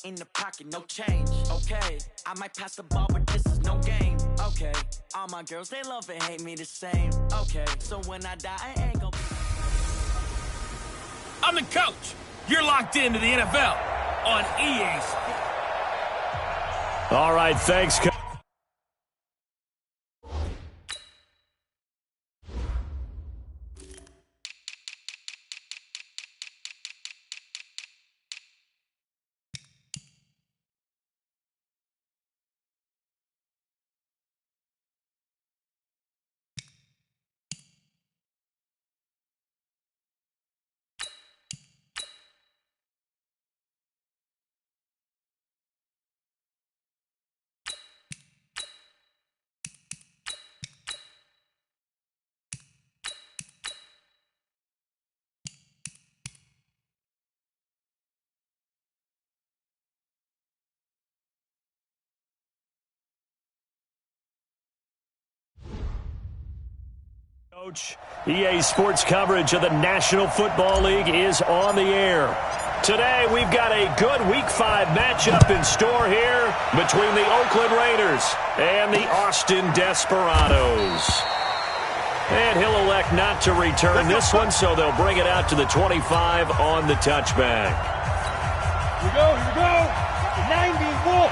in the pocket, no change. Okay, I might pass the ball, but this is no game. Okay, all my girls, they love and hate me the same. Okay, so when I die, I ain't gonna be... I'm the coach. You're locked into the NFL on EA Sports. All right, thanks, Coach. Coach, EA Sports coverage of the National Football League is on the air. Today, we've got a good Week 5 matchup in store here between the Oakland Raiders and the Austin Desperados. And he'll elect not to return this one, so they'll bring it out to the 25 on the touchback. Here we go. 94.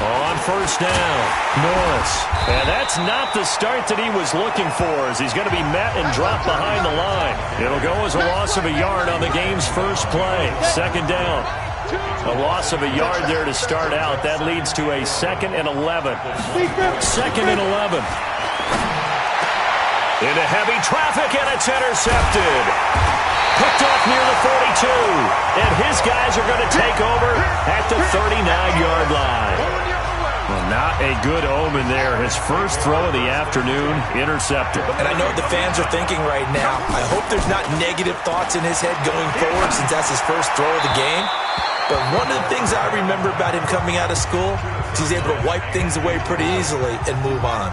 On first down, Norris. And that's not the start that he was looking for, as he's going to be met and dropped behind the line. It'll go as a loss of a yard on the game's first play. Second down. A loss of a yard there to start out. That leads to a 2nd and 11. 2nd and 11. Into heavy traffic, and it's intercepted. Picked off near the 42. And his guys are going to take over at the 39-yard line. Well, not a good omen there. His first throw of the afternoon, intercepted. And I know what the fans are thinking right now. I hope there's not negative thoughts in his head going forward, since that's his first throw of the game. But one of the things I remember about him coming out of school is he's able to wipe things away pretty easily and move on.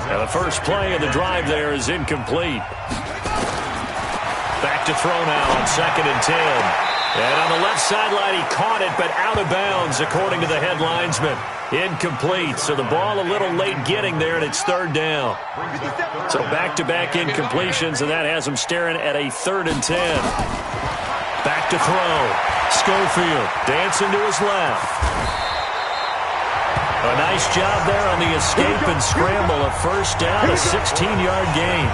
Now the first play of the drive there is incomplete. Back to throw now on 2nd and 10. And on the left sideline, he caught it, but out of bounds, according to the head linesman. Incomplete, so the ball a little late getting there, and it's 3rd down. So back-to-back incompletions, and that has him staring at a 3rd and 10. Back to throw. Schofield dancing to his left. A nice job there on the escape and scramble. A first down, a 16-yard gain.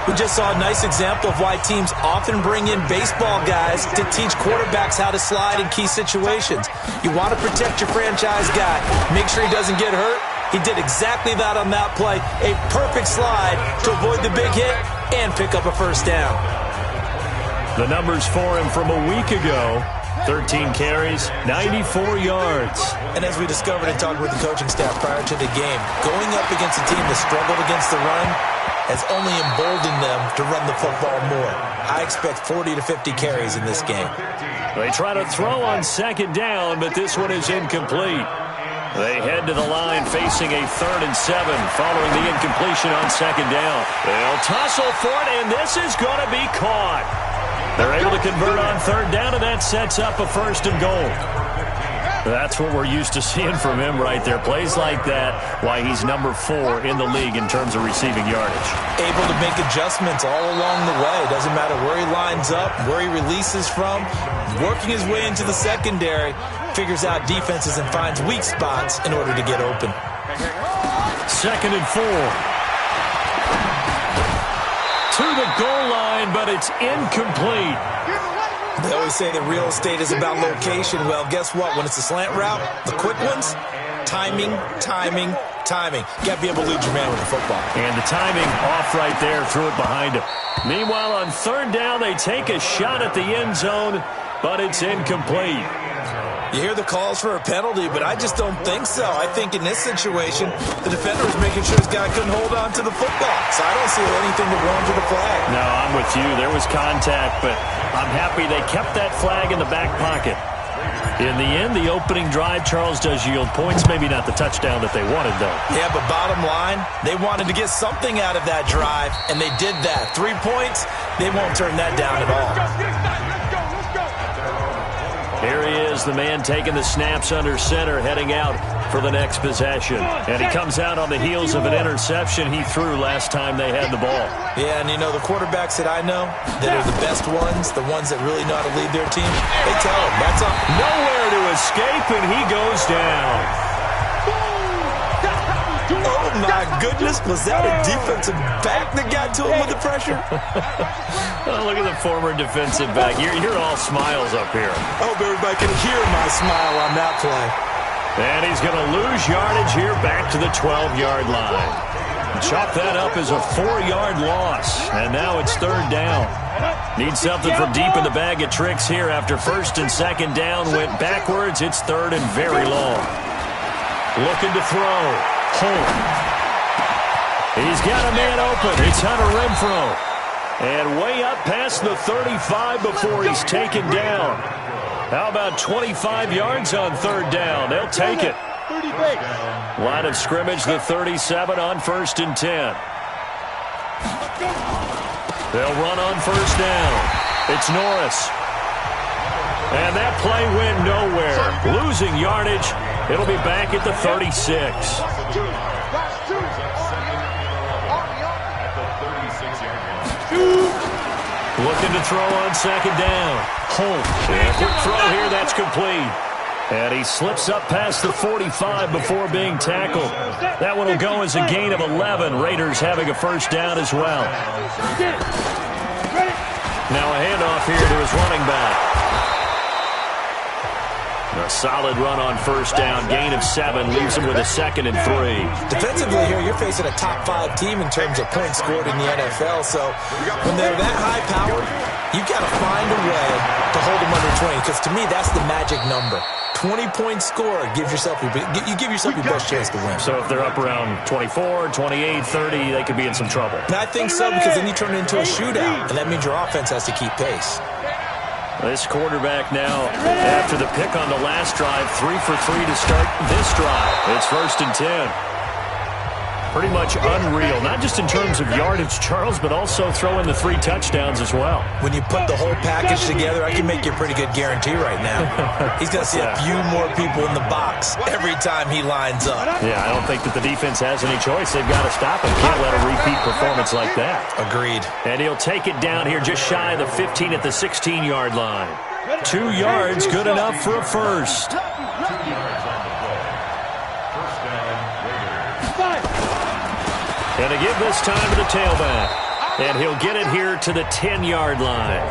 We just saw a nice example of why teams often bring in baseball guys to teach quarterbacks how to slide in key situations. You want to protect your franchise guy. Make sure he doesn't get hurt. He did exactly that on that play. A perfect slide to avoid the big hit and pick up a first down. The numbers for him from a week ago: 13 carries, 94 yards. And as we discovered and talked with the coaching staff prior to the game, going up against a team that struggled against the run has only emboldened them to run the football more. I expect 40 to 50 carries in this game. They try to throw on 2nd down, but this one is incomplete. They head to the line facing a 3rd and 7 following the incompletion on 2nd down. They'll tussle for it, and this is going to be caught. They're able to convert on 3rd down, and that sets up a 1st and goal. That's what we're used to seeing from him right there. Plays like that, why he's number 4 in the league in terms of receiving yardage. Able to make adjustments all along the way. Doesn't matter where he lines up, where he releases from. Working his way into the secondary, figures out defenses and finds weak spots in order to get open. 2nd and 4. To the goal line, but it's incomplete. They always say that real estate is about location. Well, guess what? When it's a slant route, the quick ones, timing. Got to be able to lead your man with the football. And the timing off right there, threw it behind him. Meanwhile, on 3rd down, they take a shot at the end zone, but it's incomplete. You hear the calls for a penalty, but I just don't think so. I think in this situation, the defender was making sure his guy couldn't hold on to the football. So I don't see anything to warrant the flag. No, I'm with you. There was contact, but I'm happy they kept that flag in the back pocket. In the end, the opening drive, Charles, does yield points. Maybe not the touchdown that they wanted, though. Yeah, but bottom line, they wanted to get something out of that drive, and they did that. 3 points, they won't turn that down at all. Here he is, the man taking the snaps under center, heading out for the next possession. And he comes out on the heels of an interception he threw last time they had the ball. Yeah, and you know, the quarterbacks that I know that are the best ones, the ones that really know how to lead their team, they tell them, that's up. Nowhere to escape, and he goes down. Oh, my goodness. Was that a defensive back that got to him with the pressure? Oh, look at the former defensive back. You're all smiles up here. I hope everybody can hear my smile on that play. And he's going to lose yardage here back to the 12-yard line. Chalk that up as a 4-yard loss. And now it's third down. Need something from deep in the bag of tricks here after first and second down went backwards. It's third and very long. Looking to throw. Holt. He's got a man open. It's Hunter Renfrow. And way up past the 35 before he's taken down. How about 25 yards on third down? They'll take it. Line of scrimmage, the 37 on first and 10. They'll run on first down. It's Norris. And that play went nowhere. Losing yardage. It'll be back at the 36. Looking to throw on second down. Holt. And quick throw here. That's complete. And he slips up past the 45 before being tackled. That one will go as a gain of 11. Raiders having a first down as well. Now a handoff here to his running back. A solid run on first down. Gain of 7 leaves him with a second and 3. Defensively here, you're facing a top 5 team in terms of points scored in the NFL. So when they're that high-powered, you've got to find a way to hold them under 20. Because to me, that's the magic number. 20 points scored gives yourself you give yourself your best chance to win. So if they're up around 24, 28, 30, they could be in some trouble. And I think so, because then you turn it into a shootout, and that means your offense has to keep pace. This quarterback now, after the pick on the last drive, 3 for 3 to start this drive. It's first and 10. Pretty much unreal, not just in terms of yardage, Charles, but also throw in the 3 touchdowns as well. When you put the whole package together, I can make you a pretty good guarantee right now. He's going to see a few more people in the box every time he lines up. Yeah, I don't think that the defense has any choice. They've got to stop him. Can't let a repeat performance like that. Agreed. And he'll take it down here just shy of the 15 at the 16-yard line. 2 yards, good enough for a first. And to give this time to the tailback. And he'll get it here to the 10-yard line.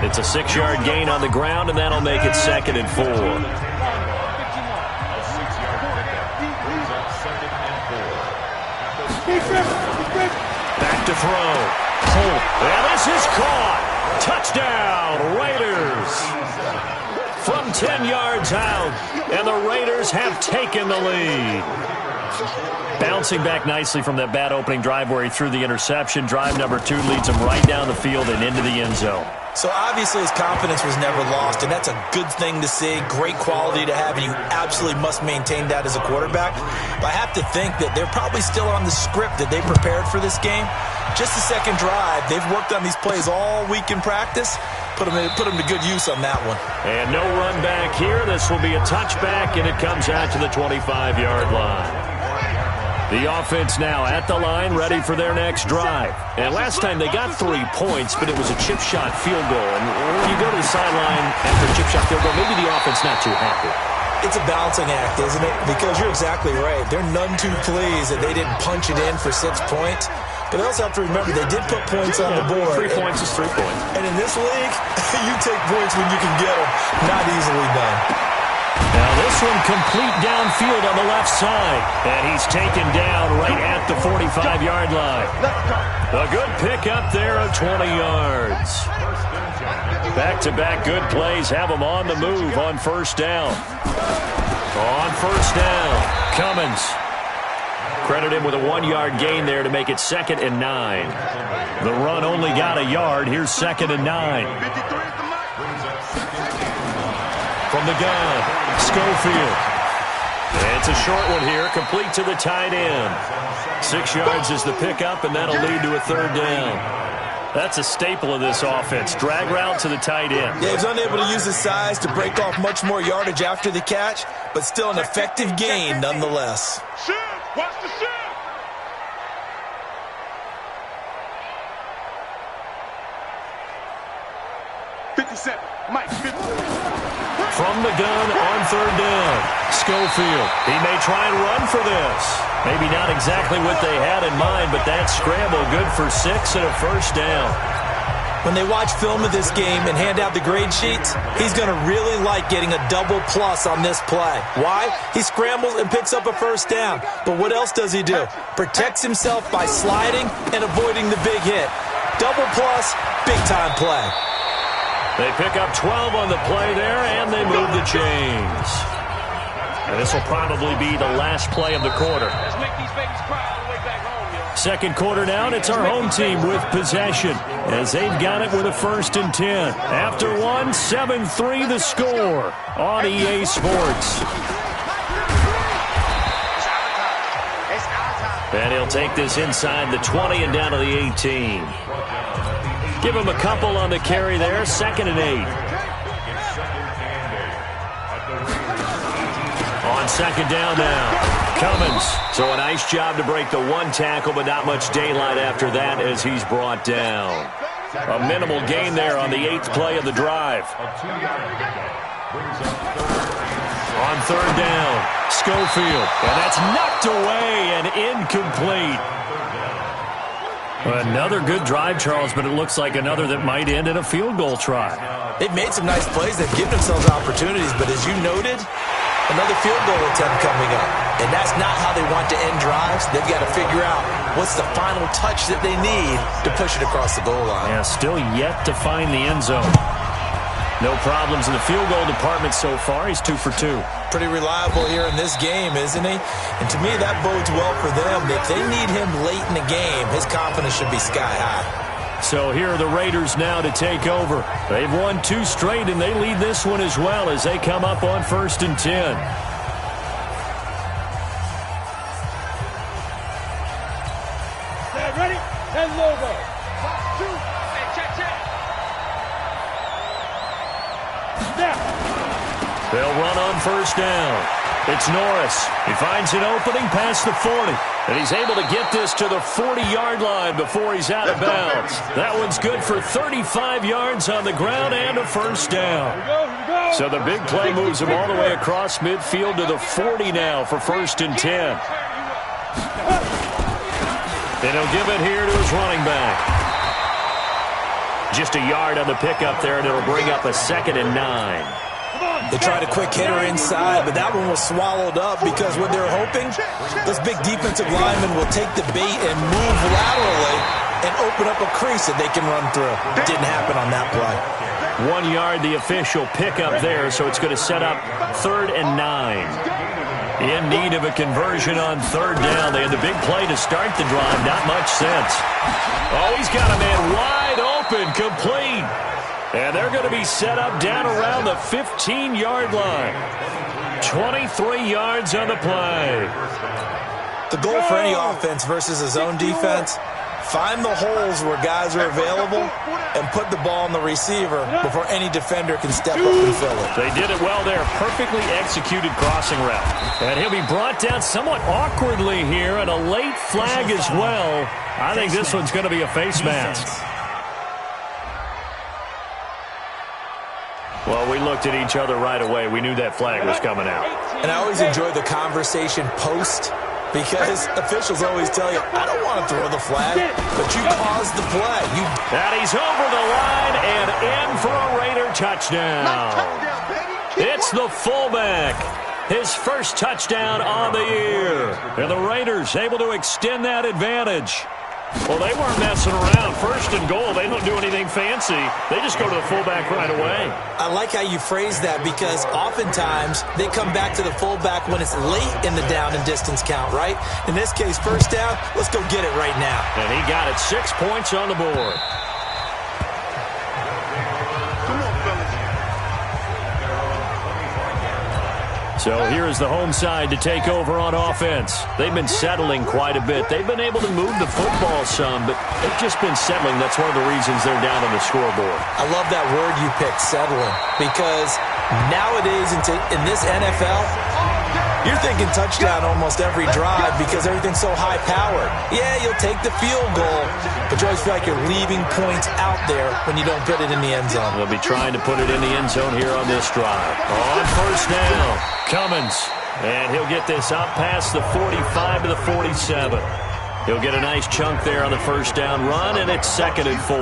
It's a 6-yard gain on the ground, and that'll make it second and 4. Back to throw. Holt. And this is caught. Touchdown, Raiders. From 10 yards out, and the Raiders have taken the lead. Bouncing back nicely from that bad opening drive where he threw the interception. Drive number 2 leads him right down the field and into the end zone. So obviously his confidence was never lost, and that's a good thing to see. Great quality to have, and you absolutely must maintain that as a quarterback. But I have to think that they're probably still on the script that they prepared for this game. Just the second drive. They've worked on these plays all week in practice. Put them to good use on that one. And no run back here. This will be a touchback, and it comes out to the 25-yard line. The offense now at the line, ready for their next drive. And last time they got 3 points, but it was a chip shot field goal. And when you go to the sideline after a chip shot field goal, maybe the offense not too happy. It's a balancing act, isn't it? Because you're exactly right. They're none too pleased that they didn't punch it in for 6 points. But they also have to remember they did put points on the board. 3 points is 3 points. And in this league, you take points when you can get them. Not easily done. Now this one complete downfield on the left side. And he's taken down right at the 45-yard line. A good pickup there of 20 yards. Back-to-back good plays have them on the move on first down. On first down, Cummins. Credit him with a 1-yard gain there to make it second and 9. The run only got a yard. Here's second and 9. from the gun. Schofield. It's a short one here, complete to the tight end. 6 yards is the pickup, and that'll lead to a third down. That's a staple of this offense. Drag route to the tight end. Yeah, he's unable to use his size to break off much more yardage after the catch, but still an effective gain nonetheless. Watch the shift. From the gun on third down, Schofield. He may try and run for this. Maybe not exactly what they had in mind, but that scramble good for 6 and a first down. When they watch film of this game and hand out the grade sheets, he's going to really like getting a double plus on this play. Why? He scrambles and picks up a first down. But what else does he do? Protects himself by sliding and avoiding the big hit. Double plus, big-time play. They pick up 12 on the play there, and they move the chains. And this will probably be the last play of the quarter. Let's make these babies cry all the way back home, yo. Second quarter now, and it's our home team with possession as they've got it with a 1st and 10. After one, 7-3 the score on EA Sports. And he'll take this inside the 20 and down to the 18. Give him a couple on the carry there, 2nd and 8. On 2nd down now, Cummins. So a nice job to break the one tackle, but not much daylight after that as he's brought down. A minimal gain there on the 8th play of the drive. On 3rd down, Schofield. And that's knocked away and incomplete. Another good drive, Charles, but it looks like another that might end in a field goal try. They've made some nice plays. They've given themselves opportunities, but as you noted, another field goal attempt coming up. And that's not how they want to end drives. They've got to figure out what's the final touch that they need to push it across the goal line. Yeah, still yet to find the end zone. No problems in the field goal department so far. He's 2 for 2. Pretty reliable here in this game, isn't he? And to me, that bodes well for them. If they need him late in the game, his confidence should be sky high. So here are the Raiders now to take over. They've won 2 straight, and they lead this one as well as they come up on 1st and 10. Ready? And logo. 2. Hey, check. They'll run on 1st down. It's Norris. He finds an opening past the 40. And he's able to get this to the 40-yard line before he's out of bounds. That one's good for 35 yards on the ground and a 1st down. Here we go. So the big play moves him all the way across midfield to the 40 now for 1st and 10. And he'll give it here to his running back. Just a yard on the pickup there, and it'll bring up a 2nd and 9. They tried a quick hitter inside, but that one was swallowed up because what they're hoping, this big defensive lineman will take the bait and move laterally and open up a crease that they can run through. Didn't happen on that play. 1 yard, the official pickup there, so it's going to set up 3rd and 9. In need of a conversion on 3rd down. They had the big play to start the drive. Not much sense. Oh, he's got a man wide open, complete. And they're going to be set up down around the 15-yard line. 23 yards on the play. The goal for any offense versus a zone defense, find the holes where guys are available and put the ball on the receiver before any defender can step up and fill it. They did it well there. Perfectly executed crossing route. And he'll be brought down somewhat awkwardly here, and a late flag as well. I think this one's going to be a face mask. Well, we looked at each other right away. We knew that flag was coming out. And I always enjoy the conversation post because officials always tell you, I don't want to throw the flag, but you paused the play. And he's over the line and in for a Raider touchdown. It's the fullback. His first touchdown on the year. And the Raiders able to extend that advantage. Well, they weren't messing around. 1st and goal, they don't do anything fancy. They just go to the fullback right away. I like how you phrase that because oftentimes they come back to the fullback when it's late in the down and distance count, right? In this case, 1st down, let's go get it right now. And he got it. 6 points on the board. Come on, fellas. So here is the home side to take over on offense. They've been settling quite a bit. They've been able to move the football some, but they've just been settling. That's one of the reasons they're down on the scoreboard. I love that word you picked, settling, because nowadays in this NFL, you're thinking touchdown almost every drive because everything's so high-powered. Yeah, you'll take the field goal, but you always feel like you're leaving points out there when you don't put it in the end zone. They'll be trying to put it in the end zone here on this drive. On first down, Cummins. And he'll get this up past the 45 to the 47. He'll get a nice chunk there on the first down run, and it's 2nd and 4.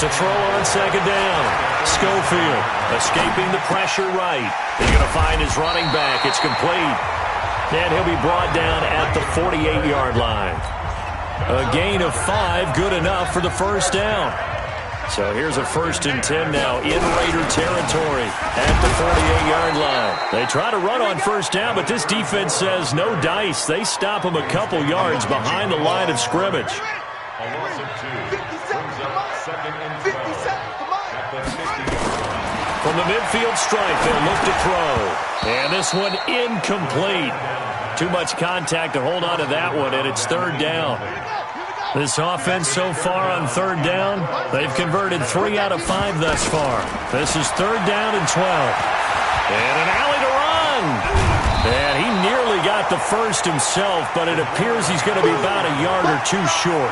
To throw on second down, Schofield escaping the pressure right. He's going to find his running back. It's complete. And he'll be brought down at the 48-yard line. A gain of 5, good enough for the first down. So here's a 1st and 10 now in Raider territory at the 48-yard line. They try to run on first down, but this defense says no dice. They stop them a couple yards behind the line of scrimmage. From the midfield stripe, they'll look to throw. And this one incomplete. Too much contact to hold on to that one, and it's 3rd down. This offense so far on 3rd down, they've converted 3 out of 5 thus far. This is 3rd down and 12. And an alley to run. And he nearly got the first himself, but it appears he's going to be about a yard or 2 short.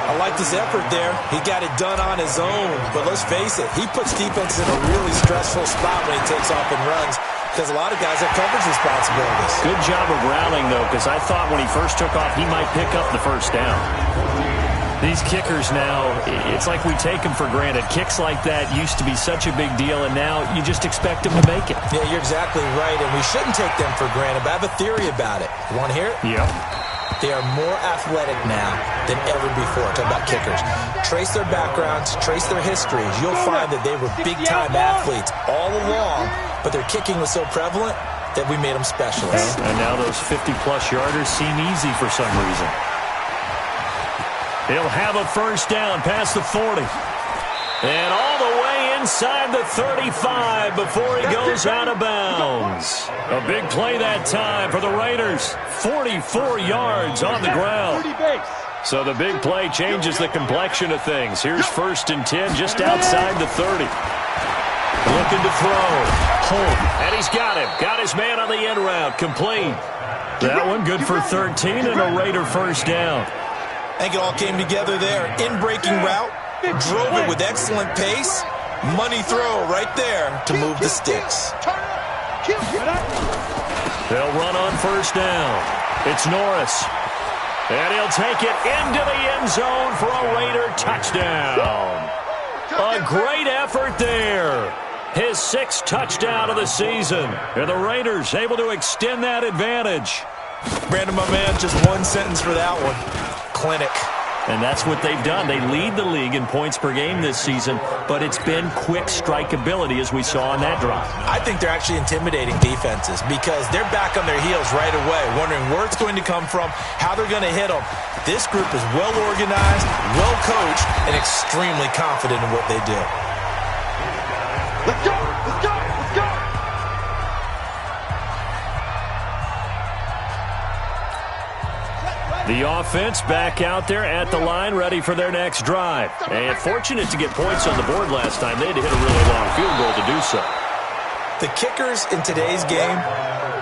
I like his effort there. He got it done on his own. But let's face it, he puts defense in a really stressful spot when he takes off and runs because a lot of guys have coverage responsibilities. Good job of rallying, though, because I thought when he first took off, he might pick up the first down. These kickers now, it's like we take them for granted. Kicks like that used to be such a big deal, and now you just expect them to make it. Yeah, you're exactly right, and we shouldn't take them for granted. But I have a theory about it. You want to hear it? Yep. They are more athletic now than ever before. Talk about kickers. Trace their backgrounds, trace their histories. You'll find that they were big-time athletes all along, but their kicking was so prevalent that we made them specialists. And now those 50-plus yarders seem easy for some reason. He'll have a first down past the 40. And all the way inside the 35 before he goes out of bounds. A big play that time for the Raiders. 44 yards on the ground. So the big play changes the complexion of things. Here's 1st and 10 just outside the 30. Looking to throw. Holt. And he's got him. Got his man on the end route. Complete. That one good for 13 and a Raider first down. I think it all came together there. In-breaking route. Drove it with excellent pace. Money throw right there to move the sticks. They'll run on first down. It's Norris. And he'll take it into the end zone for a Raider touchdown. A great effort there. His 6th touchdown of the season. And the Raiders able to extend that advantage. Brandon, my man, just one sentence for that one. Clinic. And that's what they've done. They lead the league in points per game this season, but it's been quick strikeability as we saw on that drive. I think they're actually intimidating defenses because they're back on their heels right away, wondering where it's going to come from, how they're going to hit them. This group is well organized, well coached, and extremely confident in what they do. Let's go! Let's go! Let's go! The offense back out there at the line, ready for their next drive. And fortunate to get points on the board last time. They had to hit a really long field goal to do so. The kickers in today's game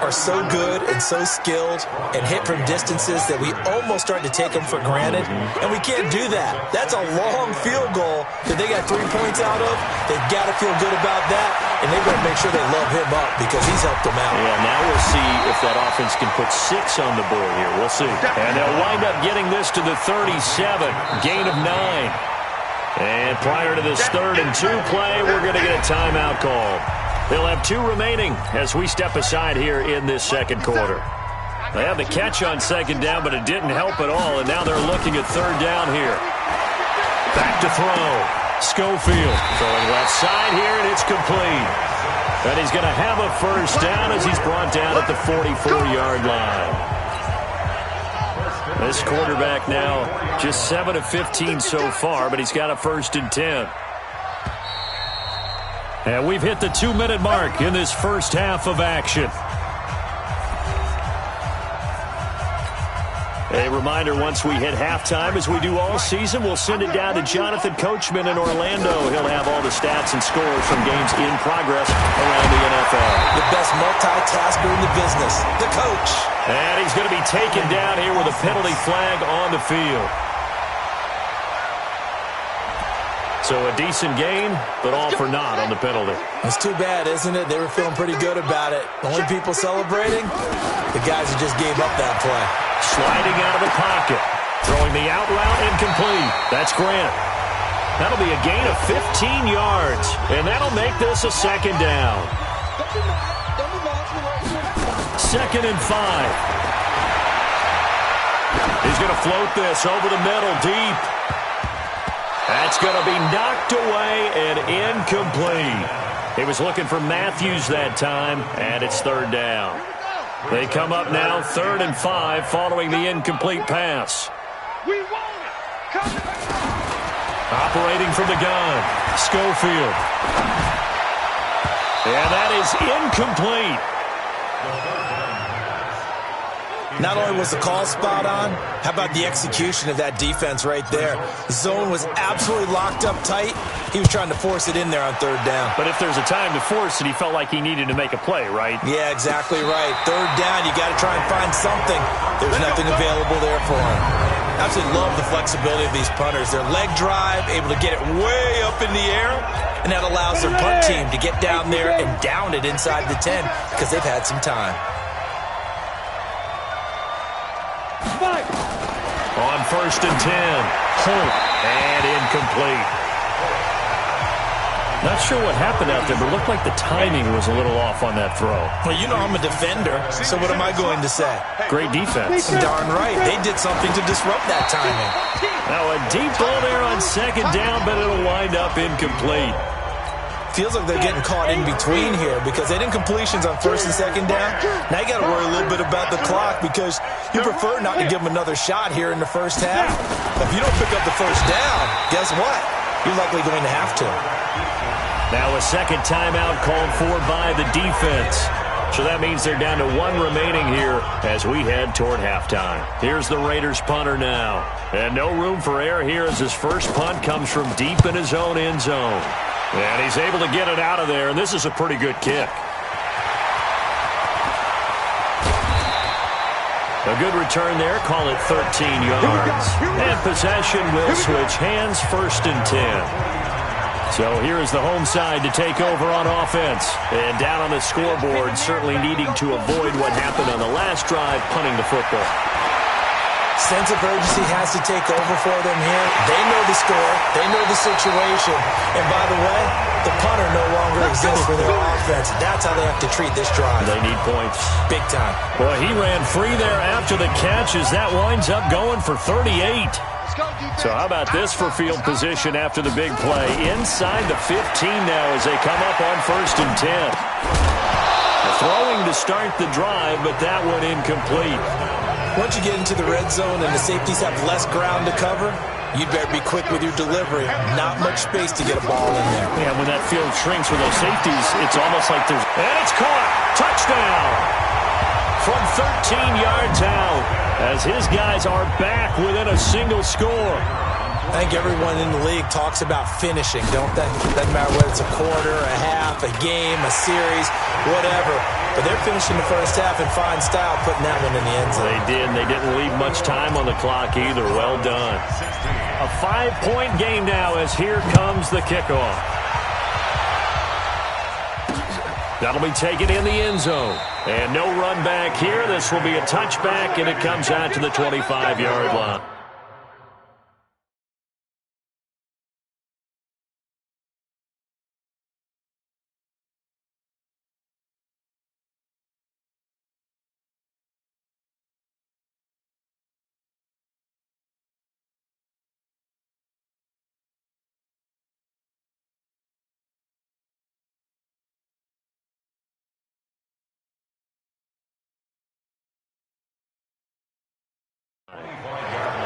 are so good and so skilled and hit from distances that we almost start to take them for granted, and we can't do that. That's a long field goal that they got 3 points out of. They've got to feel good about that, and they've got to make sure they love him up because he's helped them out. Yeah, now we'll see if that offense can put 6 on the board here. We'll see. And they'll wind up getting this to the 37, gain of 9. And prior to this 3rd and 2 play, we're going to get a timeout call. They'll have 2 remaining as we step aside here in this second quarter. They had the catch on second down, but it didn't help at all, and now they're looking at 3rd down here. Back to throw. Schofield throwing left side here, and it's complete. And he's going to have a first down as he's brought down at the 44-yard line. This quarterback now just 7 of 15 so far, but he's got a 1st and 10. And we've hit the 2-minute mark in this first half of action. A reminder, once we hit halftime, as we do all season, we'll send it down to Jonathan Coachman in Orlando. He'll have all the stats and scores from games in progress around the NFL. The best multitasker in the business, the coach. And he's going to be taken down here with a penalty flag on the field. So a decent game, but all for naught on the penalty. It's too bad, isn't it? They were feeling pretty good about it. The only people celebrating, the guys who just gave up that play. Sliding out of the pocket. Throwing the out route incomplete. That's Grant. That'll be a gain of 15 yards. And that'll make this a second down. 2nd and 5. He's going to float this over the middle deep. That's going to be knocked away and incomplete. He was looking for Matthews that time, and it's 3rd down. They come up now 3rd and 5 following the incomplete pass. Operating from the gun, Schofield. And that is incomplete. Not only was the call spot on, how about the execution of that defense right there? The zone was absolutely locked up tight. He was trying to force it in there on 3rd down. But if there's a time to force it, he felt like he needed to make a play, right? Yeah, exactly right. 3rd down, you got to try and find something. There's nothing available there for him. Absolutely love the flexibility of these punters. Their leg drive, able to get it way up in the air, and that allows their punt team to get down there and down it inside the 10 because they've had some time. On 1st and 10, Holt, and incomplete. Not sure what happened out there, but it looked like the timing was a little off on that throw. Well, you know I'm a defender, so what am I going to say? Great defense. Darn right. They did something to disrupt that timing. Now a deep ball there on 2nd down, but it'll wind up incomplete. Feels like they're getting caught in between here because they did incompletions on 1st and 2nd down. Now you got to worry a little bit about the clock because you prefer not to give them another shot here in the first half. If you don't pick up the 1st down, guess what? You're likely going to have to. Now a second timeout called for by the defense. So that means they're down to 1 remaining here as we head toward halftime. Here's the Raiders punter now. And no room for error here as his first punt comes from deep in his own end zone. And he's able to get it out of there, and this is a pretty good kick. A good return there, call it 13 yards. And possession will switch hands, 1st and 10. So here is the home side to take over on offense. And down on the scoreboard, certainly needing to avoid what happened on the last drive, punting the football. Sense of urgency has to take over for them here. They know the score. They know the situation. And by the way, the punter no longer exists for their offense. That's how they have to treat this drive. They need points. Big time. Boy, he ran free there after the catch as that winds up going for 38. So how about this for field position after the big play? Inside the 15 now as they come up on 1st and 10. Throwing to start the drive, but that one incomplete. Once you get into the red zone and the safeties have less ground to cover, you'd better be quick with your delivery. Not much space to get a ball in there. Yeah, when that field shrinks with those safeties, it's almost like there's... And it's caught! Touchdown! From 13 yards out, as his guys are back within a single score. I think everyone in the league talks about finishing, don't they? Doesn't matter whether it's a quarter, a half, a game, a series, whatever. But they're finishing the first half in fine style, putting that one in the end zone. They did, and they didn't leave much time on the clock either. Well done. A 5-point game now as here comes the kickoff. That'll be taken in the end zone. And no run back here. This will be a touchback, and it comes out to the 25-yard line.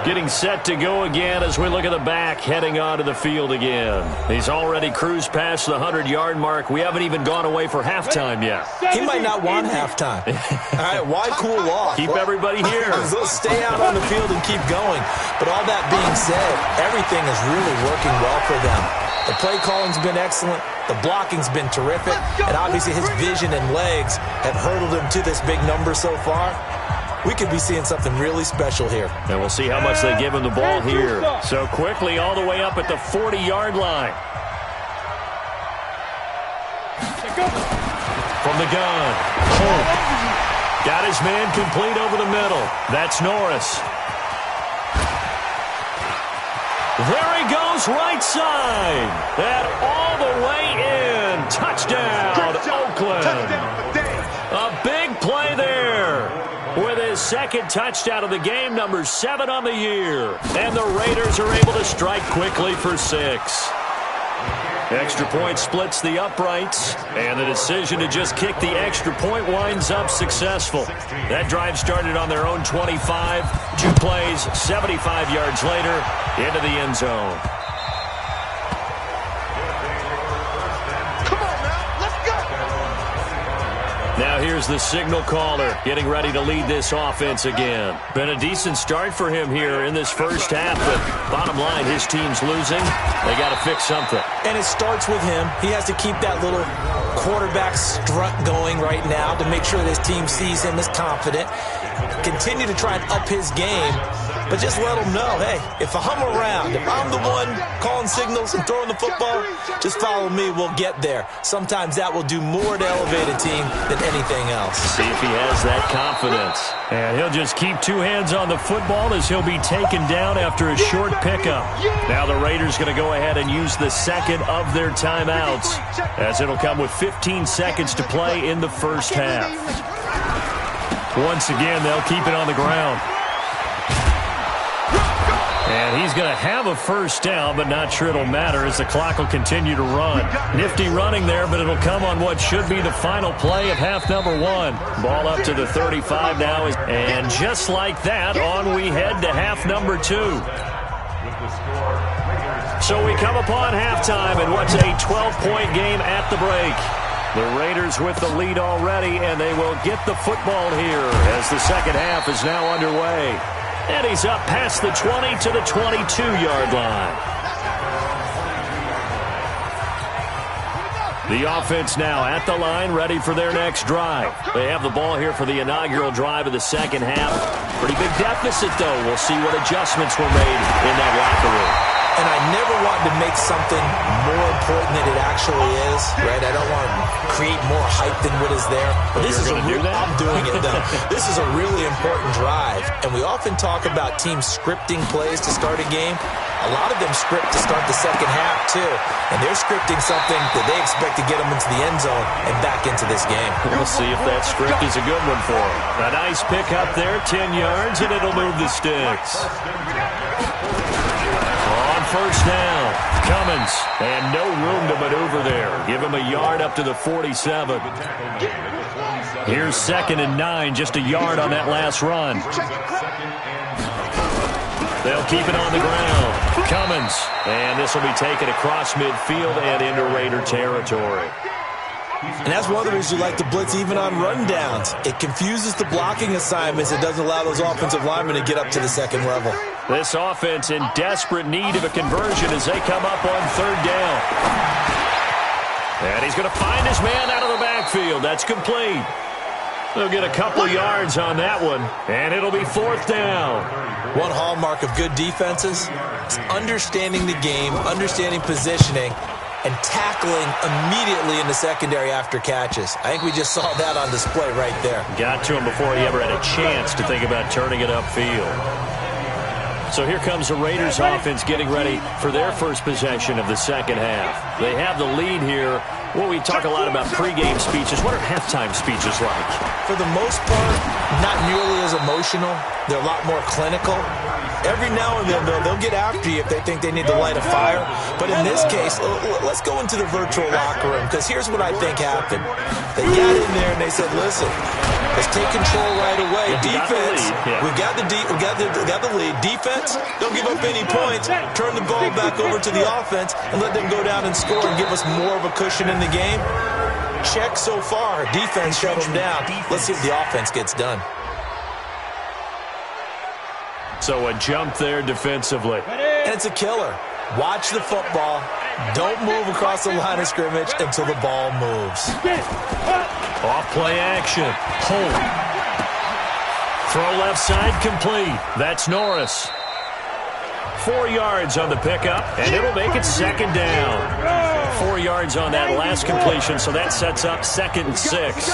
Getting set to go again as we look at the back, heading onto the field again. He's already cruised past the 100-yard mark. We haven't even gone away for halftime yet. He might not want halftime. All right, why cool off? Keep everybody here. Let's stay out on the field and keep going. But all that being said, everything is really working well for them. The play calling's been excellent. The blocking's been terrific. And obviously his vision and legs have hurdled him to this big number so far. We could be seeing something really special here. And we'll see how much they give him the ball here. So quickly all the way up at the 40-yard line. From the gun. Holt. Got his man complete over the middle. That's Norris. There he goes, right side. And all the way in. Touchdown, Oakland. A big play there. With his second touchdown of the game, number 7 on the year. And the Raiders are able to strike quickly for 6. Extra point splits the uprights, and the decision to just kick the extra point winds up successful. That drive started on their own 25. 2 plays, 75 yards later, into the end zone. Now here's the signal caller getting ready to lead this offense again. Been a decent start for him here in this first half, but bottom line, his team's losing. They got to fix something. And it starts with him. He has to keep that little quarterback strut going right now to make sure that his team sees him as confident. Continue to try and up his game, but just let him know, hey, if I'm around, if I'm the one calling signals and throwing the football, just follow me, we'll get there. Sometimes that will do more to elevate a team than anything else. See if he has that confidence. And he'll just keep 2 hands on the football as he'll be taken down after a short pickup. Now the Raiders going to go ahead and use the second of their timeouts, as it'll come with 15 seconds to play in the first half. Once again, they'll keep it on the ground. And he's going to have a first down, but not sure it'll matter as the clock will continue to run. Nifty running there, but it'll come on what should be the final play of half number 1. Ball up to the 35 now. And just like that, on we head to half number 2. So we come upon halftime in what's a 12-point game at the break. The Raiders with the lead already, and they will get the football here as the second half is now underway. And he's up past the 20 to the 22-yard line. The offense now at the line, ready for their next drive. They have the ball here for the inaugural drive of the second half. Pretty big deficit, though. We'll see what adjustments were made in that locker room. And I never want to make something more important than it actually is, right? I don't want to create more hype than what is there. But this is a real, I'm doing it, though. This is a really important drive. And we often talk about teams scripting plays to start a game. A lot of them script to start the second half, too. And they're scripting something that they expect to get them into the end zone and back into this game. We'll see if that script is a good one for them. A nice pick up there, 10 yards, and it'll move the sticks. On first down, Cummins, and no room to maneuver there. Give him a yard up to the 47. Here's 2nd and 9, just a yard on that last run. They'll keep it on the ground. Cummins, and this will be taken across midfield and into Raider territory. And that's one of the reasons you like to blitz even on rundowns. It confuses the blocking assignments. It doesn't allow those offensive linemen to get up to the second level. This offense in desperate need of a conversion as they come up on 3rd down. And he's going to find his man out of the backfield. That's complete. They'll get a couple yards on that one, and it'll be 4th down. One hallmark of good defenses is understanding the game, understanding positioning, and tackling immediately in the secondary after catches. I think we just saw that on display right there. Got to him before he ever had a chance to think about turning it upfield. So here comes the Raiders offense getting ready for their first possession of the second half. They have the lead here. Well, we talk a lot about pregame speeches. What are halftime speeches like? For the most part, not nearly as emotional. They're a lot more clinical. Every now and then, they'll get after you if they think they need to light a fire. But in this case, let's go into the virtual locker room, because here's what I think happened. They got in there and they said, listen, let's take control right away. Defense, we got the lead. Defense, don't give up any points. Turn the ball back over to the offense and let them go down and score and give us more of a cushion in the game. Check so far. Defense shut them down. Let's see if the offense gets done. So a jump there defensively. And it's a killer. Watch the football. Don't move across the line of scrimmage until the ball moves. Off play action. Hold. Throw left side complete. That's Norris. 4 yards on the pickup, and it'll make it second down. 4 yards on that last completion, so that sets up 2nd and 6.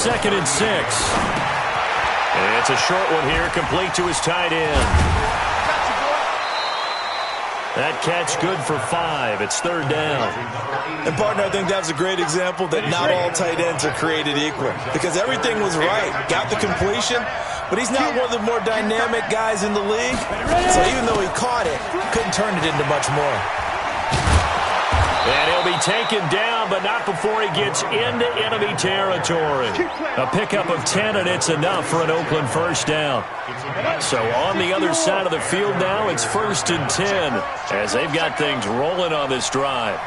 2nd and 6. And it's a short one here, complete to his tight end. That catch good for 5. It's 3rd down. And, partner, I think that's a great example that not all tight ends are created equal, because everything was right. Got the completion, but he's not one of the more dynamic guys in the league. So even though he caught it, couldn't turn it into much more. And he'll be taken down, but not before he gets into enemy territory. A pickup of 10, and it's enough for an Oakland first down. So on the other side of the field now, it's 1st and 10, as they've got things rolling on this drive.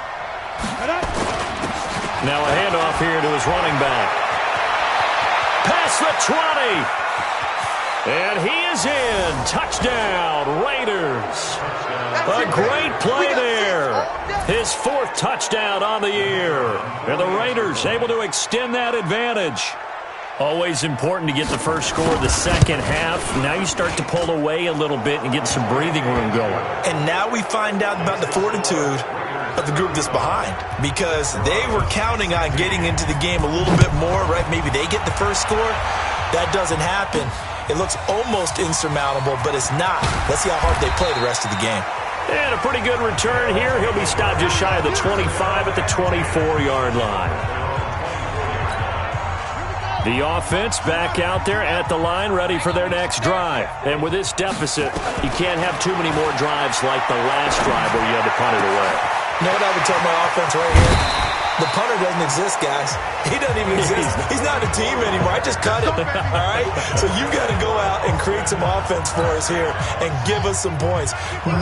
Now a handoff here to his running back. Past the 20. And he is in. Touchdown, Raiders. A great play there. His 4th touchdown on the year. And the Raiders able to extend that advantage. Always important to get the first score of the second half. Now you start to pull away a little bit and get some breathing room going. And now we find out about the fortitude of the group that's behind, because they were counting on getting into the game a little bit more, right? Maybe they get the first score. That doesn't happen. It looks almost insurmountable, but it's not. Let's see how hard they play the rest of the game. And a pretty good return here. He'll be stopped just shy of the 25 at the 24-yard line. The offense back out there at the line, ready for their next drive. And with this deficit, you can't have too many more drives like the last drive where you had to punt it away. You know what I would tell my offense right here? The punter doesn't exist, guys. He doesn't even exist. He's not a team anymore. I just cut it, all right? So you've got to go out and create some offense for us here and give us some points.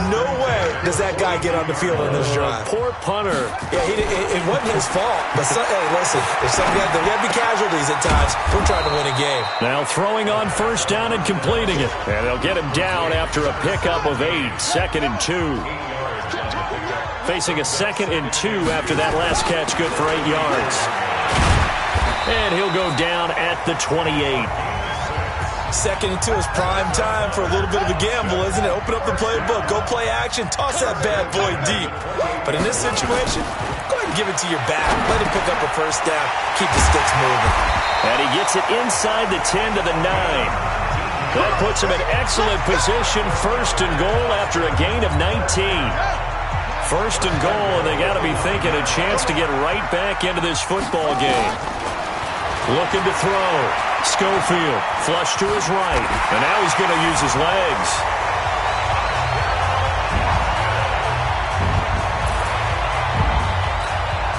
No way does that guy get on the field on this drive. Poor punter. Yeah, it wasn't his fault. But, hey, listen, there's some guys, there got to be casualties at times. We're trying to win a game. Now throwing on first down and completing it. And they'll get him down after a pickup of 8, 2nd and 2. Facing a 2nd and 2 after that last catch, good for 8 yards. And he'll go down at the 28. 2nd and 2 is prime time for a little bit of a gamble, isn't it? Open up the playbook, go play action, toss that bad boy deep. But in this situation, go ahead and give it to your back. Let him pick up a first down. Keep the sticks moving. And he gets it inside the 10 to the 9. That puts him in excellent position, 1st and goal after a gain of 19. 1st and goal, and they got to be thinking a chance to get right back into this football game. Looking to throw. Schofield, flush to his right, and now he's going to use his legs.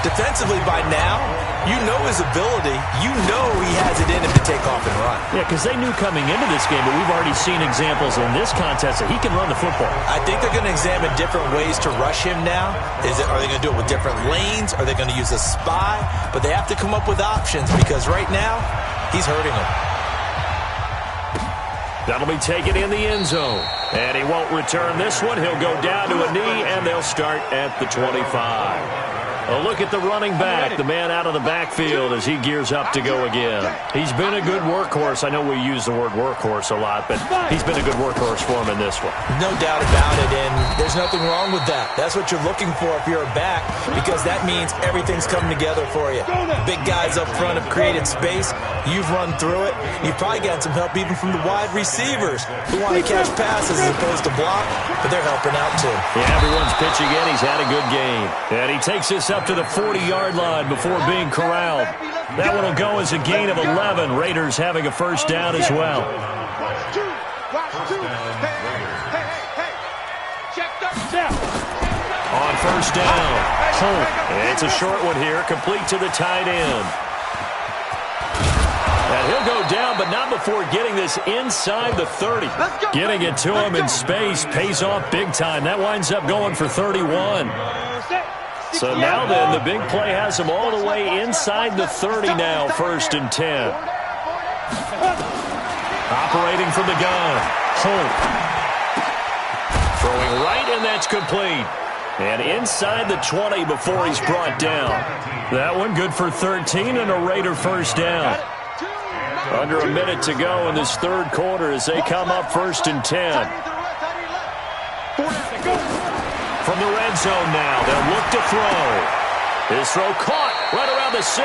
Defensively by now, you know his ability. You know he has it in him to take off and run. Yeah, because they knew coming into this game, but we've already seen examples in this contest that he can run the football. I think they're going to examine different ways to rush him now. Are they going to do it with different lanes? Are they going to use a spy? But they have to come up with options, because right now, he's hurting them. That'll be taken in the end zone. And he won't return this one. He'll go down to a knee, and they'll start at the 25. A look at the running back, the man out of the backfield as he gears up to go again. He's been a good workhorse. I know we use the word workhorse a lot, but he's been a good workhorse for him in this one. No doubt about it, and there's nothing wrong with that. That's what you're looking for if you're a back, because that means everything's coming together for you. Big guys up front have created space. You've run through it. You've probably gotten some help even from the wide receivers who want to catch passes as opposed to block, but they're helping out too. Yeah, everyone's pitching in. He's had a good game. And he takes this up to the 40-yard line before being corralled. That one will go as a gain of 11. Raiders having a first down as well. On first down, Holt. It's a short one here, complete to the tight end. And he'll go down, but not before getting this inside the 30. Getting it to him in space pays off big time. That winds up going for 31. So now then, the big play has him all the way inside the 30 now, 1st and 10. Operating from the gun, Holt. Throwing right, and that's complete. And inside the 20 before he's brought down. That one good for 13 and a Raider first down. Under a minute to go in this third quarter as they come up 1st and 10. From the red zone now, they'll look to throw. His throw caught right around the 6.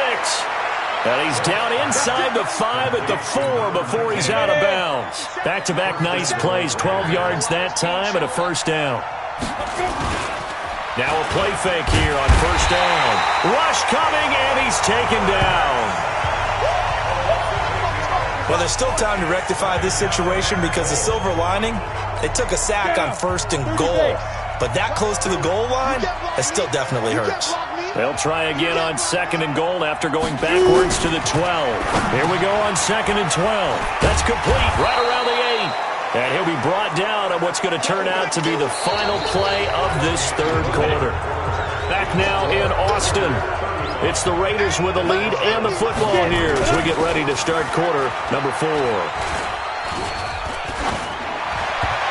And he's down inside the 5 at the 4 before he's out of bounds. Back-to-back nice plays, 12 yards that time and a first down. Now a play fake here on first down. Rush coming, and he's taken down. Well, there's still time to rectify this situation because the silver lining, they took a sack on 1st and goal. But that close to the goal line, it still definitely hurts. They'll try again on 2nd and goal after going backwards to the 12. Here we go on 2nd and 12. That's complete right around the 8. And he'll be brought down on what's going to turn out to be the final play of this third quarter. Back now in Austin. It's the Raiders with the lead and the football here as we get ready to start quarter number 4.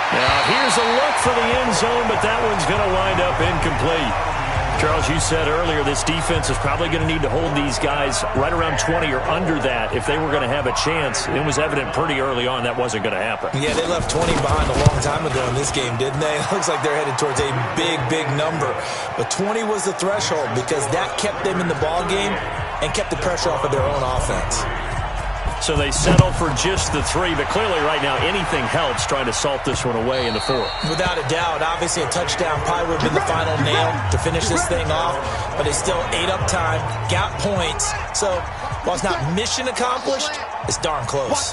Now here's a look for the end zone, but that one's going to wind up incomplete. Charles, you said earlier this defense is probably going to need to hold these guys right around 20 or under that if they were going to have a chance. It was evident pretty early on that wasn't going to happen. Yeah, they left 20 behind a long time ago in this game, didn't they? It looks like they're headed towards a big, big number. But 20 was the threshold because that kept them in the ball game and kept the pressure off of their own offense. So they settle for just the 3, but clearly right now anything helps trying to salt this one away in the 4th. Without a doubt, obviously a touchdown probably would have been the final nail to finish this thing off, but they still ate up time, got points. So while it's not mission accomplished, it's darn close.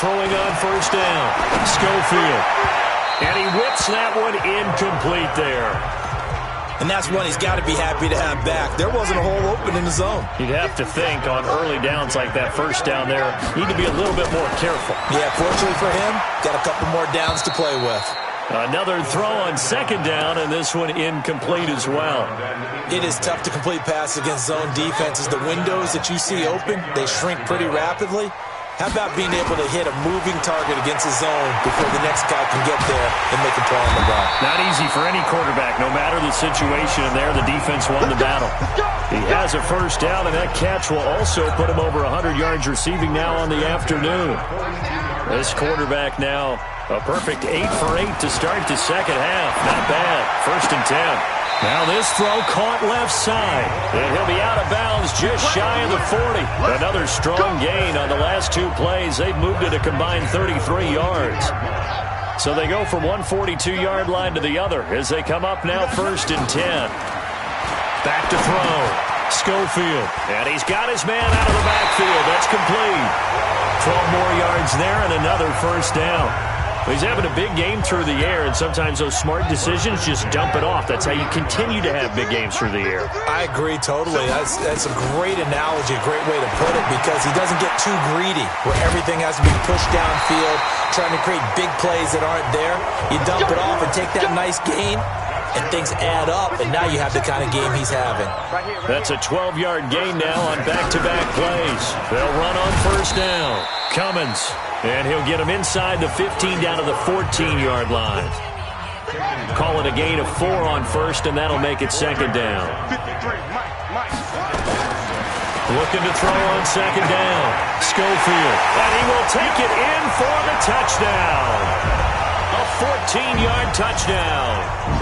Throwing on first down, Schofield. And he whips that one incomplete there. And that's one he's got to be happy to have back. There wasn't a hole open in the zone. You'd have to think on early downs like that first down there, need to be a little bit more careful. Yeah, fortunately for him, got a couple more downs to play with. Another throw on 2nd down, and this one incomplete as well. It is tough to complete passes against zone defenses. The windows that you see open, they shrink pretty rapidly. How about being able to hit a moving target against a zone before the next guy can get there and make a play on the ball? Not easy for any quarterback, no matter the situation, and there the defense won the battle. He has a first down, and that catch will also put him over 100 yards receiving now on the afternoon. This quarterback now a perfect 8 for 8 to start the second half. Not bad. 1st and 10. Now this throw caught left side. And he'll be out of bounds just shy of the 40. Another strong gain on the last 2 plays. They've moved it a combined 33 yards. So they go from one 42-yard line to the other as they come up now 1st and 10. Back to throw. Schofield. And he's got his man out of the backfield. That's complete. 12 more yards there and another first down. He's having a big game through the air, and sometimes those smart decisions just dump it off. That's how you continue to have big games through the air. I agree totally. That's a great analogy, a great way to put it, because he doesn't get too greedy where everything has to be pushed downfield, trying to create big plays that aren't there. You dump it off and take that nice gain, and things add up, and now you have the kind of game he's having. That's a 12-yard gain now on back-to-back plays. They'll run on first down. Cummins. And he'll get him inside the 15 down to the 14-yard line. Call it a gain of 4 on first, and that'll make it 2nd down. Looking to throw on 2nd down. Schofield. And he will take it in for the touchdown. A 14-yard touchdown.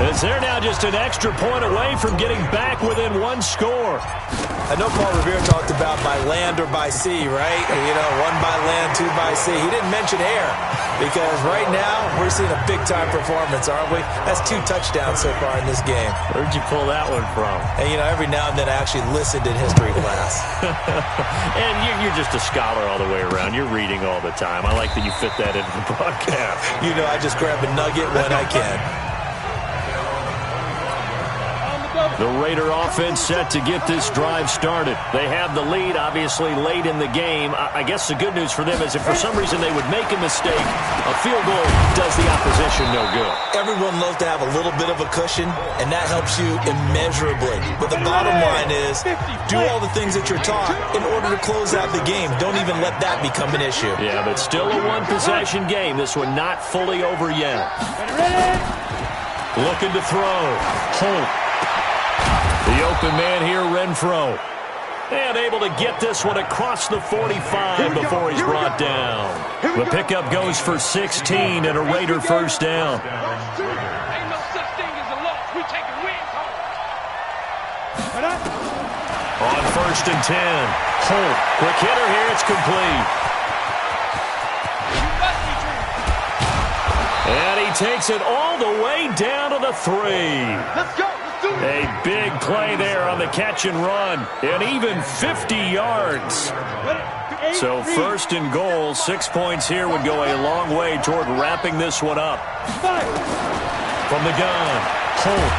As they're now just an extra point away from getting back within one score. I know Paul Revere talked about by land or by sea, right? You know, one by land, two by sea. He didn't mention air because right now we're seeing a big-time performance, aren't we? That's 2 touchdowns so far in this game. Where'd you pull that one from? And, you know, every now and then I actually listened in history class. And you're just a scholar all the way around. You're reading all the time. I like that you fit that into the broadcast. You know, I just grab a nugget when I can. The Raider offense set to get this drive started. They have the lead, obviously, late in the game. I guess the good news for them is if for some reason they would make a mistake, a field goal does the opposition no good. Everyone loves to have a little bit of a cushion, and that helps you immeasurably. But the bottom line is, do all the things that you're taught in order to close out the game. Don't even let that become an issue. Yeah, but still a one-possession game. This one not fully over yet. Looking to throw. Holt. The open man here, Renfro. And able to get this one across the 45 before he's brought down. The pickup goes for 16 and a Raider first down. Ain't no such thing as a loss. We taking wins home. On 1st and 10. Holt. Quick hitter here. It's complete. And he takes it all the way down to the 3. Let's go. A big play there on the catch and run. And even 50 yards. So 1st and goal, 6 points here would go a long way toward wrapping this one up. From the gun, Holt.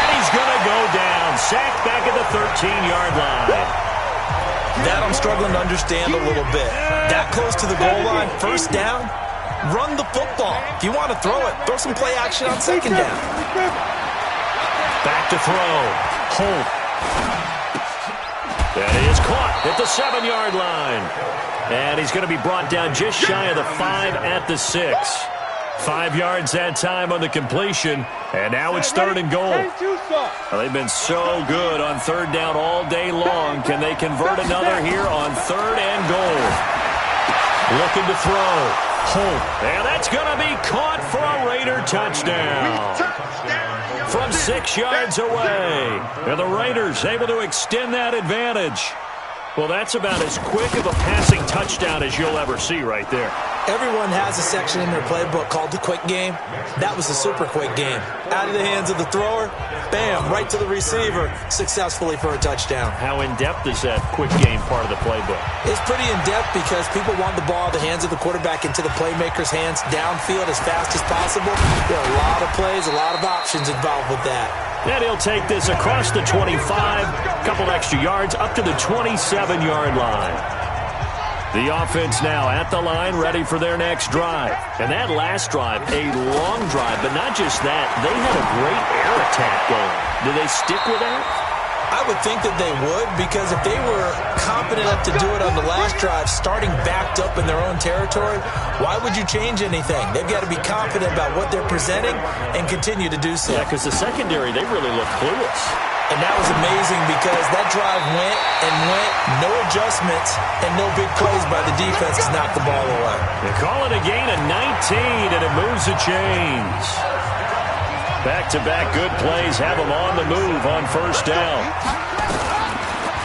And he's going to go down. Sacked back at the 13-yard line. That I'm struggling to understand a little bit. That close to the goal line, 1st down, run the football. If you want to throw it, throw some play action on 2nd down. Back to throw. Holt. That is caught at the 7-yard line. And he's going to be brought down just shy of the 5 at the 6. 5 yards that time on the completion. And now it's 3rd and goal. Well, they've been so good on 3rd down all day long. Can they convert another here on 3rd and goal? Looking to throw. Holt. And that's going to be caught for a Raider touchdown. From 6 yards away. And the Raiders able to extend that advantage. Well, that's about as quick of a passing touchdown as you'll ever see right there. Everyone has a section in their playbook called the quick game. That was a super quick game. Out of the hands of the thrower, bam, right to the receiver, successfully for a touchdown. How in-depth is that quick game part of the playbook? It's pretty in-depth because people want the ball in the hands of the quarterback into the playmaker's hands downfield as fast as possible. There are a lot of plays, a lot of options involved with that. And he'll take this across the 25, couple extra yards, up to the 27-yard line. The offense now at the line, ready for their next drive. And that last drive, a long drive, but not just that. They had a great air attack going. Do they stick with that? I would think that they would, because if they were competent enough to do it on the last drive, starting backed up in their own territory, why would you change anything? They've got to be confident about what they're presenting and continue to do so. Yeah, because the secondary, they really look clueless. And that was amazing because that drive went and went, no adjustments, and no big plays by the defense to knock the ball away. They call it a gain of 19, and it moves the chains. Back-to-back good plays have them on the move on 1st down.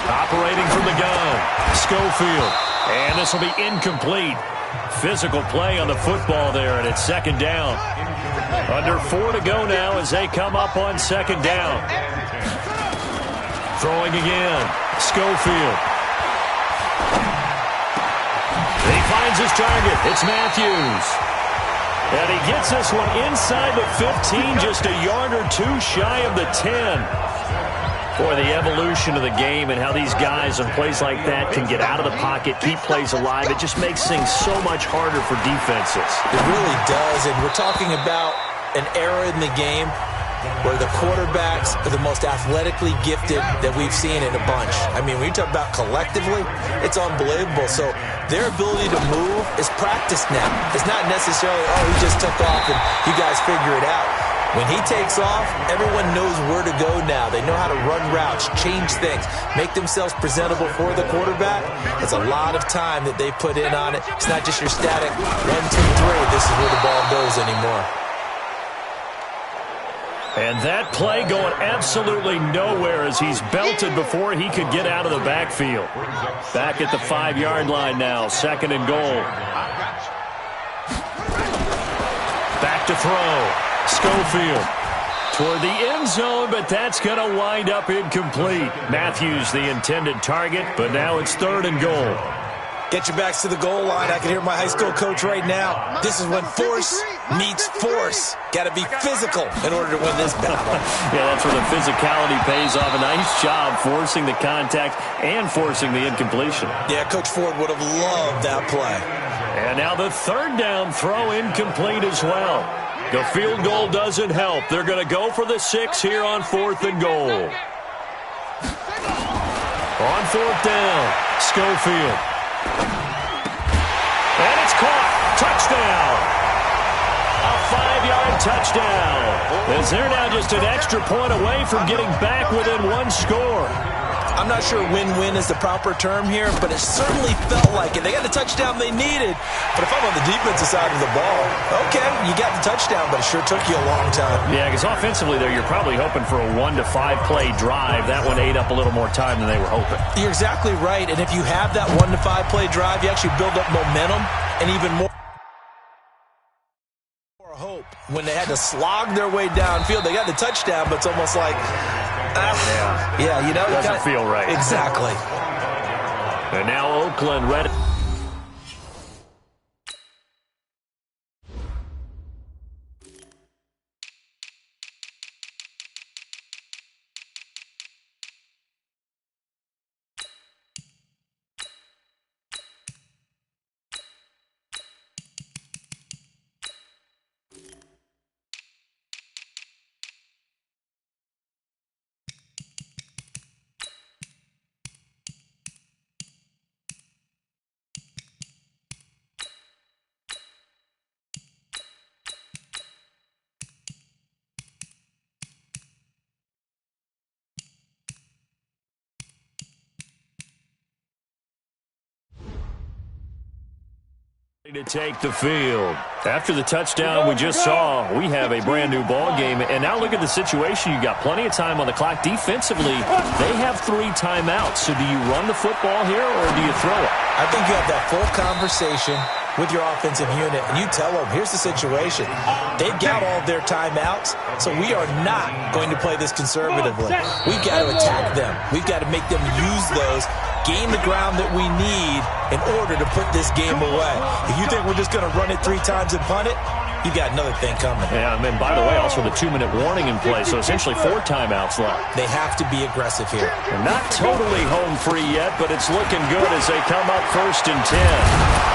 Operating from the gun, Schofield. And this will be incomplete. Physical play on the football there, and it's 2nd down. Under 4 to go now as they come up on 2nd down. Throwing again, Schofield. He finds his target. It's Matthews. And he gets this one inside the 15, just a yard or 2 shy of the 10. Boy, the evolution of the game and how these guys on plays like that can get out of the pocket, keep plays alive, it just makes things so much harder for defenses. It really does, and we're talking about an era in the game where the quarterbacks are the most athletically gifted that we've seen in a bunch. I mean, when you talk about collectively, it's unbelievable. So their ability to move is practiced now. It's not necessarily, oh, he just took off and you guys figure it out. When he takes off, everyone knows where to go now. They know how to run routes, change things, make themselves presentable for the quarterback. It's a lot of time that they put in on it. It's not just your static 1, 2, 3. This is where the ball goes anymore. And that play going absolutely nowhere as he's belted before he could get out of the backfield. Back at the 5-yard line now, 2nd and goal. Back to throw. Schofield toward the end zone, but that's going to wind up incomplete. Matthews the intended target, but now it's 3rd and goal. Get your backs to the goal line. I can hear my high school coach right now. This is when force meets force. Got to be physical in order to win this battle. Yeah, that's where the physicality pays off. A nice job forcing the contact and forcing the incompletion. Yeah, Coach Ford would have loved that play. And now the 3rd down throw incomplete as well. The field goal doesn't help. They're going to go for the 6 here on 4th and goal. On 4th down, Schofield. And it's caught. Touchdown. A 5-yard touchdown. As they're now just an extra point away from getting back within 1 score. I'm not sure win-win is the proper term here, but it certainly felt like it. They got the touchdown they needed, but if I'm on the defensive side of the ball, okay, you got the touchdown, but it sure took you a long time. Yeah, because offensively there, you're probably hoping for a 1 to 5 play drive. That one ate up a little more time than they were hoping. You're exactly right, and if you have that 1 to 5 play drive, you actually build up momentum and even more hope. When they had to slog their way downfield, they got the touchdown, but it's almost like, yeah, you know, it doesn't feel right. Exactly. And now Oakland ready. To take the field. After the touchdown we just saw, we have a brand new ball game. And now look at the situation. You got plenty of time on the clock. Defensively, they have 3 timeouts. So do you run the football here or do you throw it? I think you have that full conversation with your offensive unit, and you tell them, here's the situation. They've got all their timeouts, so we are not going to play this conservatively. We've got to attack them. We've got to make them use those, gain the ground that we need in order to put this game away. If you think we're just going to run it 3 times and punt it, you got another thing coming. Yeah, and by the way, also the 2-minute warning in play, so essentially 4 timeouts left. They have to be aggressive here. They're not totally home free yet, but it's looking good as they come up 1st and 10.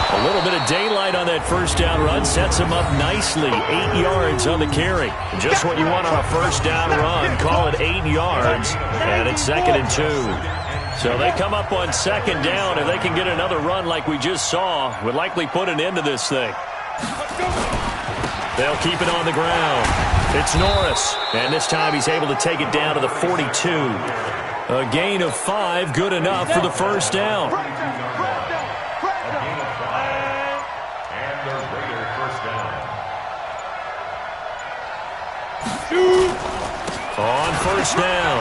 A little bit of daylight on that 1st down run sets them up nicely. 8 yards on the carry. Just what you want on a 1st down run. Call it 8 yards, and it's 2nd and 2. So they come up on 2nd down. If they can get another run like we just saw, would likely put an end to this thing. They'll keep it on the ground. It's Norris, and this time he's able to take it down to the 42. A gain of 5, good enough for the 1st down. On 1st down,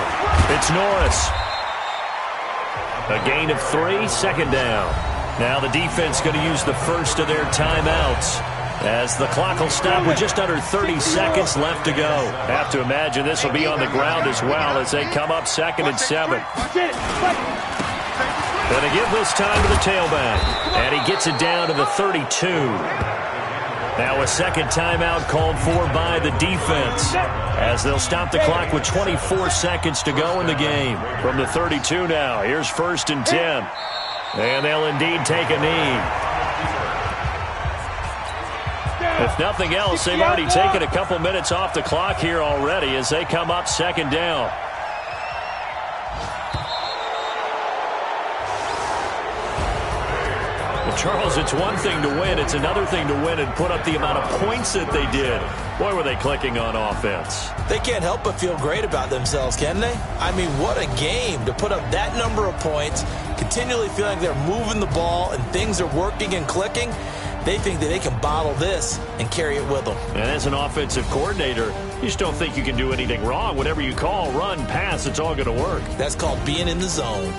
it's Norris. A gain of 3, 2nd down. Now the defense going to use the first of their timeouts as the clock will stop with just under 30 seconds left to go. Have to imagine this will be on the ground as well as they come up 2nd and 7. Going to give this time to the tailback, and he gets it down to the 32. Now a 2nd timeout called for by the defense as they'll stop the clock with 24 seconds to go in the game. From the 32 now, here's 1st and 10. And they'll indeed take a knee. If nothing else, they've already taken a couple minutes off the clock here already as they come up 2nd down. Well, Charles, it's one thing to win. It's another thing to win and put up the amount of points that they did. Boy, were they clicking on offense. They can't help but feel great about themselves, can they? I mean, what a game to put up that number of points, continually feeling they're moving the ball and things are working and clicking. They think that they can bottle this and carry it with them. And as an offensive coordinator, you just don't think you can do anything wrong. Whatever you call, run, pass, it's all going to work. That's called being in the zone.